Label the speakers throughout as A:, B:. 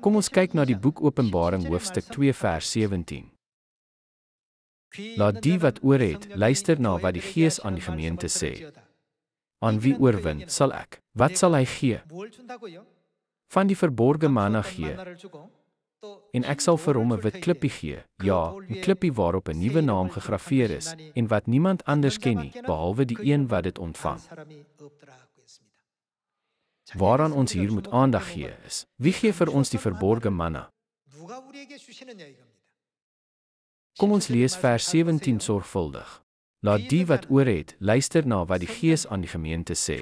A: Kom ons kyk na die boek Openbaring hoofstuk 2 vers 17. Laat die wat oor het, luister na wat die Gees aan die gemeente sê. Aan wie oorwin, sal ek. Wat sal hy gee? Van die verborge manna gee. En ek sal vir hom 'n wit klippie gee, ja, 'n klippie waarop 'n nuwe naam gegraveer is, en wat niemand anders ken nie, behalwe die een wat dit ontvang. Waaraan ons hier moet aandag gee is, wie gee vir ons die verborge manna? Kom ons lees vers 17 sorgvuldig. Laat die wat oor het, luister na wat die Gees aan die gemeente sê.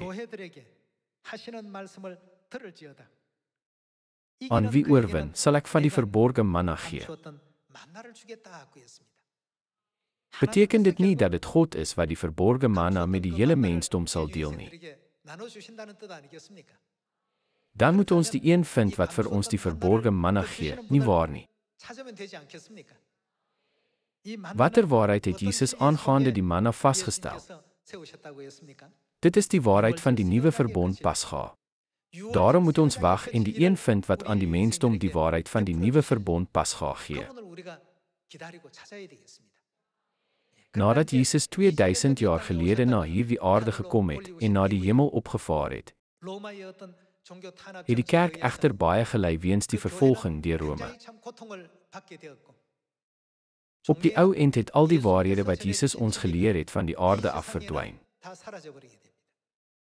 A: Aan wie oorwin, sal ek van die verborge manna gee. Beteken dit nie dat dit God is wat die verborge manna met die hele mensdom sal deel nie. Dan moet ons die een vind wat vir ons die verborge manna gee, nie waar nie. Watter waarheid het Jesus aangaande die manna vasgestel? Dit is die waarheid van die nuwe verbond Pasga. Daarom moet ons wag en die een vind wat aan die mensdom die waarheid van die nuwe verbond Pasga gee. Nadat Jesus 2000 jaar gelede na hierdie aarde gekom het en na die hemel opgevaar het, het die kerk egter baie gelei weens die vervolging deur Rome. Op die ou end het al die waarhede wat Jesus ons geleer het van die aarde af verdwyn.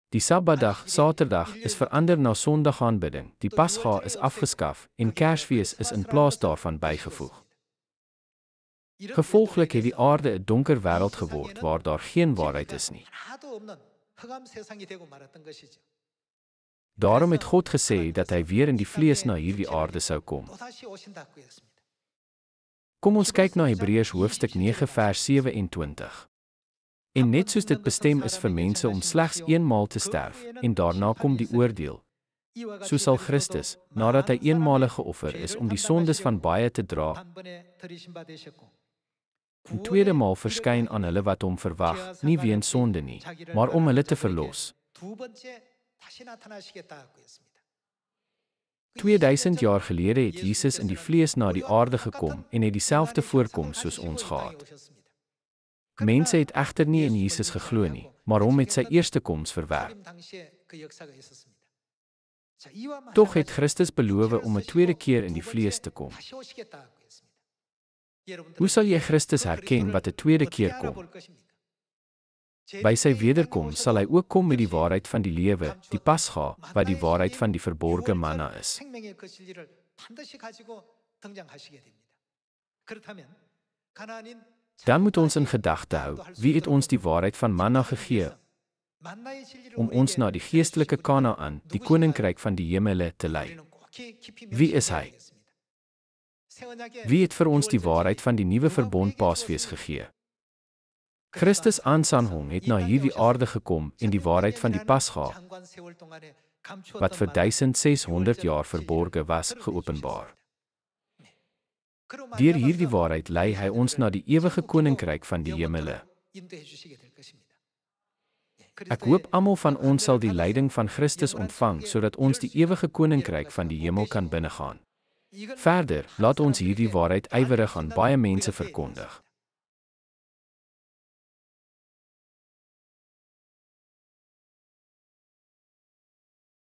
A: Die Sabbatdag, Saterdag, is verander na Sondagaanbidding, die Pasga is afgeskaf en Kersfees is in plaas daarvan bygevoeg. Gevolglik het die aarde 'n donker wêreld geword waar daar geen waarheid is nie. Daarom het God gesê dat hy weer in die vlees na hierdie aarde sou kom. Kom ons kyk na Hebreërs hoofstuk 9 vers 27. En net soos dit bestem is vir mense om slegs eenmaal te sterf, en daarna kom die oordeel, so sal Christus, nadat hy eenmalig geoffer is om die sondes van baie te dra, 'n tweede maal verskyn aan hulle wat hom verwag, nie weens sonde nie, maar om hulle te verlos. 2000 jaar gelede het Jesus in die vlees na die aarde gekom en het dieselfde voorkoms soos ons gehad. Mense het egter nie in Jesus geglo nie, maar hom met sy eerste koms verwerp. Tog het Christus beloof om 'n tweede keer in die vlees te kom. Hoe sal jy Christus herken wat 'n tweede keer kom? By sy wederkoms sal hy ook kom met die waarheid van die lewe, die Pasga, wat die waarheid van die verborge manna is. Dan moet ons in gedagte hou, wie het ons die waarheid van manna gegee, om ons na die geestelike Kanaan, die koninkryk van die hemele, te lei. Wie is hy? Wie het vir ons die waarheid van die nuwe verbond Paasfees gegee? Christus aansanhong het na hierdie aarde gekom en die waarheid van die Pasga, wat vir 1600 jaar verborge was, geopenbaar. Deur hierdie waarheid lei hy ons na die ewige koninkryk van die hemele. Ek hoop almal van ons sal die leiding van Christus ontvang sodat ons die ewige koninkryk van die hemel kan binnegaan. Verder, laat ons hierdie waarheid ywerig aan baie mense verkondig.